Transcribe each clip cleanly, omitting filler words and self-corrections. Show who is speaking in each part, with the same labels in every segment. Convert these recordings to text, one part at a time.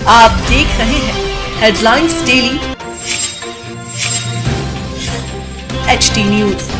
Speaker 1: आप देख रहे हैं हेडलाइंस डेली एचटी न्यूज।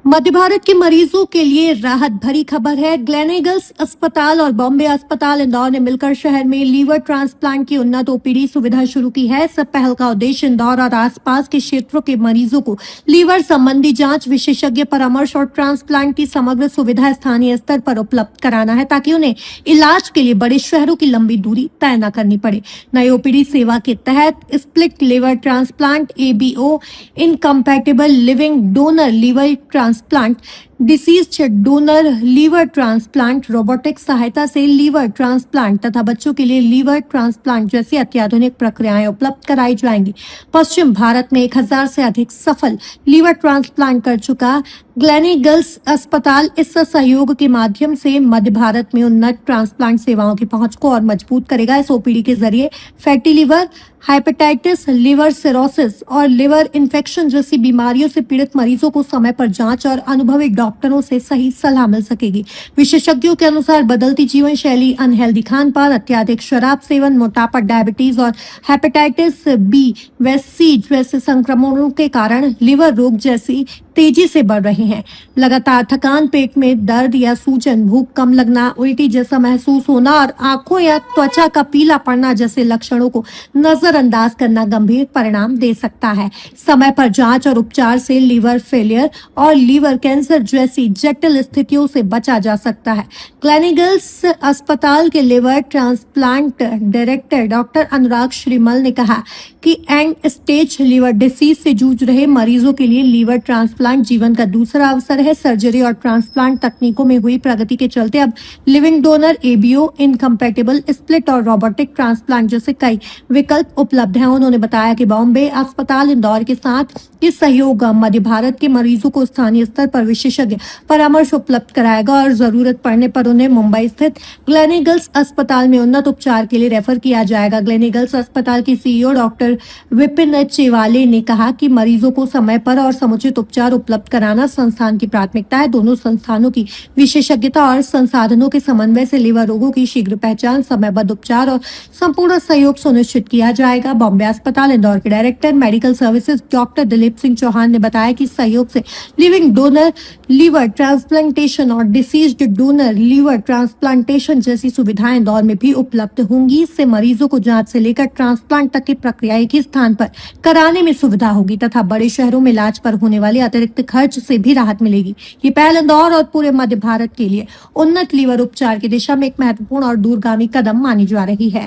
Speaker 2: मध्य भारत के मरीजों के लिए राहत भरी खबर है। ग्लेनेगल्स अस्पताल और बॉम्बे अस्पताल इंदौर ने मिलकर शहर में लीवर ट्रांसप्लांट की उन्नत ओपीडी सुविधा शुरू की है। इस पहल का उद्देश्य इंदौर और आसपास के क्षेत्रों के मरीजों को लीवर संबंधी जांच, विशेषज्ञ परामर्श और ट्रांसप्लांट की समग्र सुविधा स्थानीय स्तर पर उपलब्ध कराना है, ताकि उन्हें इलाज के लिए बड़े शहरों की लंबी दूरी तय न करनी पड़े। नई ओपीडी सेवा के तहत split liver transplant, ABO, incompatible living donor liver transplant, disease donor liver transplant, robotic सहायता से लीवर ट्रांसप्लांट तथा बच्चों के लिए लीवर ट्रांसप्लांट जैसी अत्याधुनिक प्रक्रियाएं उपलब्ध कराई जाएंगी। पश्चिम भारत में 1000 से अधिक सफल लीवर ट्रांसप्लांट कर चुका ग्लेनेगल्स अस्पताल इस सहयोग के माध्यम से मध्य भारत में उन्नत ट्रांसप्लांट सेवाओं की पहुंच को और मजबूत करेगा। इस ओपीडी के जरिए fatty liver, hepatitis, liver cirrhosis और लिवर इन्फेक्शन जैसी बीमारियों से पीड़ित मरीजों को समय पर जांच और अनुभवी डॉक्टरों से सही सलाह मिल सकेगी। विशेषज्ञों के अनुसार बदलती जीवन शैली, अनहेल्दी खान पान, अत्याधिक शराब सेवन, मोटापा, डायबिटीज और हेपेटाइटिस B व C जैसे संक्रमणों के कारण लिवर रोग जैसी तेजी से बढ़ रहे हैं। लगातार थकान, पेट में दर्द या सूजन, भूख कम लगना, उल्टी जैसा महसूस होना और आंखों या त्वचा का पीला पड़ना जैसे लक्षणों को नजरअंदाज करना गंभीर परिणाम दे सकता है। समय पर जांच और उपचार से लीवर फेलियर और लीवर कैंसर जैसी जटिल स्थितियों से बचा जा सकता है। ग्लेनेगल्स अस्पताल के लिवर ट्रांसप्लांट डायरेक्टर डॉक्टर अनुराग श्रीमल ने कहा कि एंड स्टेज लीवर डिसीज से जूझ रहे मरीजों के लिए लीवर ट्रांसप्लांट जीवन का दूसरा अवसर है। सर्जरी और ट्रांसप्लांट तकनीकों में हुई प्रगति के चलते अब living donor, ABO, incompatible, split और रोबोटिक ट्रांसप्लांट जैसे कई विकल्प उपलब्ध हैं। उन्होंने बताया कि बॉम्बे अस्पताल इंदौर के साथ इस सहयोग मध्य भारत के मरीजों को स्थानीय स्तर पर विशेषज्ञ परामर्श उपलब्ध कराएगा और जरूरत पड़ने पर उन्हें मुंबई स्थित ग्लेनेगल्स अस्पताल में उन्नत उपचार के लिए रेफर किया जाएगा। ग्लेनेगल्स अस्पताल की CEO डॉक्टर विपिन चेवाले ने कहा कि मरीजों को समय पर और समुचित उपचार उपलब्ध कराना संस्थान की प्राथमिकता है। दोनों संस्थानों की विशेषज्ञता और संसाधनों के समन्वय से लीवर रोगों की शीघ्र पहचान, समयबद्ध उपचार और संपूर्ण सहयोग सुनिश्चित किया जाएगा। बॉम्बे अस्पताल इंदौर के director medical services doctor Dilip Singh Chauhan ने बताया कि सहयोग से लिविंग डोनर लीवर ट्रांसप्लांटेशन और डिसीज्ड डोनर लीवर ट्रांसप्लांटेशन जैसी सुविधाएं इंदौर में भी उपलब्ध होंगी। इससे मरीजों को जांच से लेकर ट्रांसप्लांट तक की प्रक्रिया एक ही स्थान पर कराने में सुविधा होगी तथा बड़े शहरों में इलाज पर होने वाले अतिरिक्त खर्च से भी राहत मिलेगी। ये पहल इंदौर और पूरे मध्य भारत के लिए उन्नत लीवर उपचार की दिशा में एक महत्वपूर्ण और दूरगामी कदम मानी जा रही है।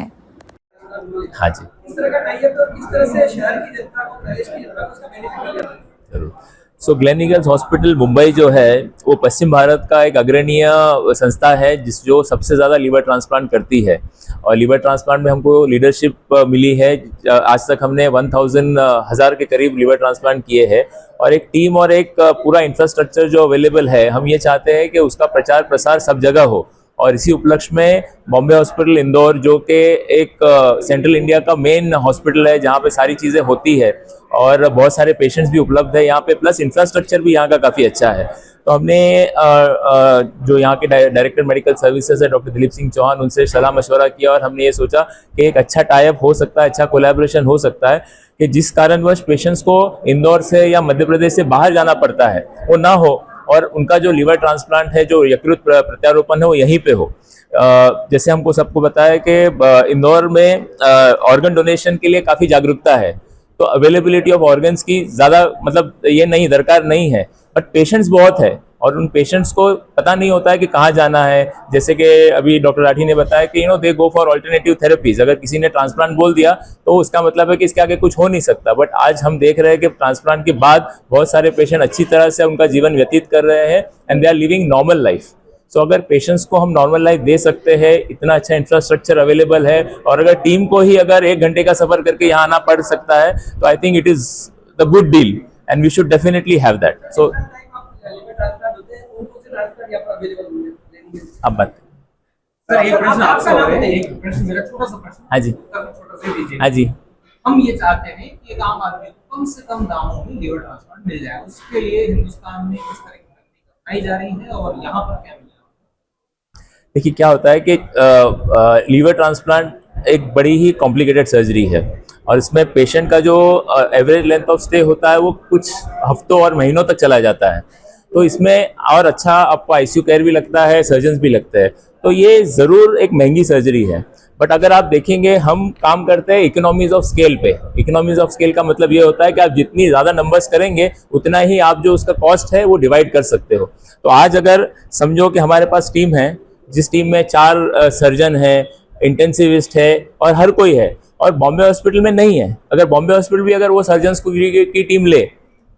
Speaker 3: हाँ जी,
Speaker 4: इस तरह का टाइप तो किस तरह से शहर की जनता को, प्रदेश की जनता को उसका बेनिफिट मिलेगा?
Speaker 3: जरूर। सो ग्लेनेगल्स हॉस्पिटल मुंबई जो है वो पश्चिम भारत का एक अग्रणीय संस्था है जो सबसे ज़्यादा लीवर ट्रांसप्लांट करती है। और लीवर ट्रांसप्लांट में हमको लीडरशिप मिली है। आज तक हमने 1000 के करीब लीवर ट्रांसप्लांट किए हैं और एक टीम और एक पूरा इंफ्रास्ट्रक्चर जो अवेलेबल है। हम ये चाहते हैं कि उसका प्रचार प्रसार सब जगह हो और इसी उपलक्ष्य में बॉम्बे हॉस्पिटल इंदौर, जो कि एक सेंट्रल इंडिया का मेन हॉस्पिटल है जहाँ पे सारी चीज़ें होती है और बहुत सारे पेशेंट्स भी उपलब्ध है यहाँ पे, प्लस इंफ्रास्ट्रक्चर भी यहाँ का काफ़ी अच्छा है। तो हमने जो यहाँ के डायरेक्टर मेडिकल सर्विसेज है डॉक्टर दिलीप सिंह चौहान, उनसे सलाह मशवरा किया और हमने ये सोचा कि एक अच्छा टाइप हो सकता है, अच्छा कोलैबोरेशन हो सकता है कि जिस कारणवश पेशेंट्स को इंदौर से या मध्य प्रदेश से बाहर जाना पड़ता है वो ना हो और उनका जो लीवर ट्रांसप्लांट है, जो यकृत प्रत्यारोपण है, वो यहीं पे हो। जैसे हमको सबको बताया कि इंदौर में ऑर्गन डोनेशन के लिए काफ़ी जागरूकता है, तो अवेलेबिलिटी ऑफ ऑर्गन्स की ज़्यादा मतलब ये नहीं दरकार नहीं है, बट पेशेंट्स बहुत है और उन पेशेंट्स को पता नहीं होता है कि कहाँ जाना है। जैसे कि अभी डॉक्टर राठी ने बताया कि दे गो फॉर ऑल्टरनेटिव थेरेपीज। अगर किसी ने ट्रांसप्लांट बोल दिया तो उसका मतलब है कि इसके आगे कुछ हो नहीं सकता, बट आज हम देख रहे हैं कि ट्रांसप्लांट के बाद बहुत सारे पेशेंट अच्छी तरह से उनका जीवन व्यतीत कर रहे हैं and they are living normal life. So अगर पेशेंट्स को हम नॉर्मल लाइफ दे सकते हैं, इतना अच्छा इंफ्रास्ट्रक्चर अवेलेबल है और अगर टीम को ही अगर 1 घंटे का सफर करके यहाँ आना पड़ सकता है तो I think it is the good deal and we should definitely have that. So अब बात
Speaker 4: सर, एक प्रश्न आपसे हो रहा है, एक प्रश्न मेरा छोटा सा प्रश्न।
Speaker 3: हाँ जी,
Speaker 4: छोटा सा दीजिए।
Speaker 3: हाँ जी।
Speaker 4: हम ये चाहते हैं कि एक आम आदमी को कम से कम दामों में लीवर ट्रांसप्लांट मिल जाए। उसके लिए हिंदुस्तान में किस तरह की तकनीक अपनाई जा रही है और यहाँ पर क्या मिल रहा है?
Speaker 3: देखिए क्या होता है कि लीवर ट्रांसप्लांट एक बड़ी ही कॉम्प्लिकेटेड सर्जरी है और इसमें पेशेंट का जो एवरेज लेंथ ऑफ स्टे होता है वो कुछ हफ्तों और महीनों तक चला जाता है। तो इसमें और अच्छा आपको आईसीयू केयर भी लगता है, सर्जन्स भी लगते हैं, तो ये ज़रूर एक महंगी सर्जरी है। बट अगर आप देखेंगे हम काम करते हैं इकोनॉमीज ऑफ स्केल पे। इकोनॉमीज ऑफ स्केल का मतलब ये होता है कि आप जितनी ज़्यादा नंबर्स करेंगे उतना ही आप जो उसका कॉस्ट है वो डिवाइड कर सकते हो। तो आज अगर समझो कि हमारे पास टीम है, जिस टीम में 4 सर्जन है, इंटेंसिविस्ट है और हर कोई है, और बॉम्बे हॉस्पिटल में नहीं है, अगर बॉम्बे हॉस्पिटल भी अगर वो सर्जन्स की टीम ले,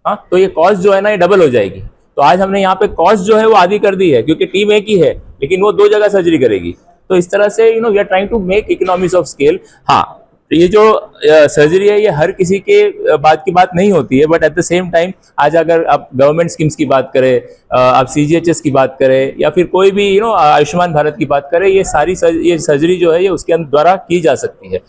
Speaker 3: हाँ, तो ये कॉस्ट जो है ना ये डबल हो जाएगी। तो आज हमने यहाँ पे कॉस्ट जो है वो आधी कर दी है, क्योंकि टीम एक ही है लेकिन वो 2 जगह सर्जरी करेगी। तो इस तरह से we are trying to make economies of scale. हाँ, तो ये जो सर्जरी है ये हर किसी के बात की बात नहीं होती है, but at the same time आज अगर आप गवर्नमेंट स्कीम्स की बात करें, आप सीजीएचएस की बात करें या फिर कोई भी आयुष्मान भारत की बात करें, ये सारी ये सर्जरी जो है ये उसके द्वारा की जा सकती है।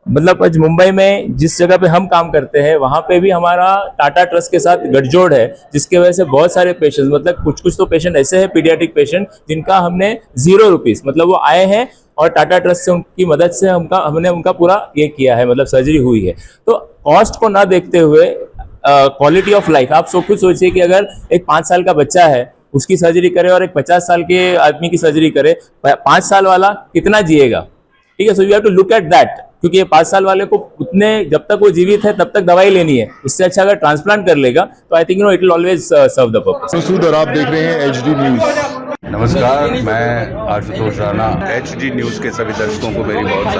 Speaker 3: मतलब आज मुंबई में जिस जगह पे हम काम करते हैं वहाँ पे भी हमारा टाटा ट्रस्ट के साथ गठजोड़ है, जिसके वजह से बहुत सारे पेशेंट्स, मतलब कुछ तो पेशेंट ऐसे हैं पीडियाट्रिक पेशेंट जिनका हमने 0 रुपीस, मतलब वो आए हैं और टाटा ट्रस्ट से उनकी मदद से हमने उनका पूरा ये किया है, मतलब सर्जरी हुई है। तो कॉस्ट को ना देखते हुए क्वालिटी ऑफ लाइफ, आप सब कुछ सोचिए कि अगर एक 5 साल का बच्चा है उसकी सर्जरी करे और एक 50 साल के आदमी की सर्जरी करे, 5 साल वाला कितना जिएगा, ठीक है। So you have to look at that, क्योंकि ये 5 साल वाले को उतने जब तक वो जीवित है तब तक दवाई लेनी है, इससे अच्छा अगर ट्रांसप्लांट कर लेगा तो I think it will always serve the purpose.
Speaker 5: Masood और आप देख रहे हैं एचडी न्यूज।
Speaker 6: नमस्कार, मैं आशुतोष राणा। एचडी न्यूज के सभी दर्शकों को मेरी बहुत सारी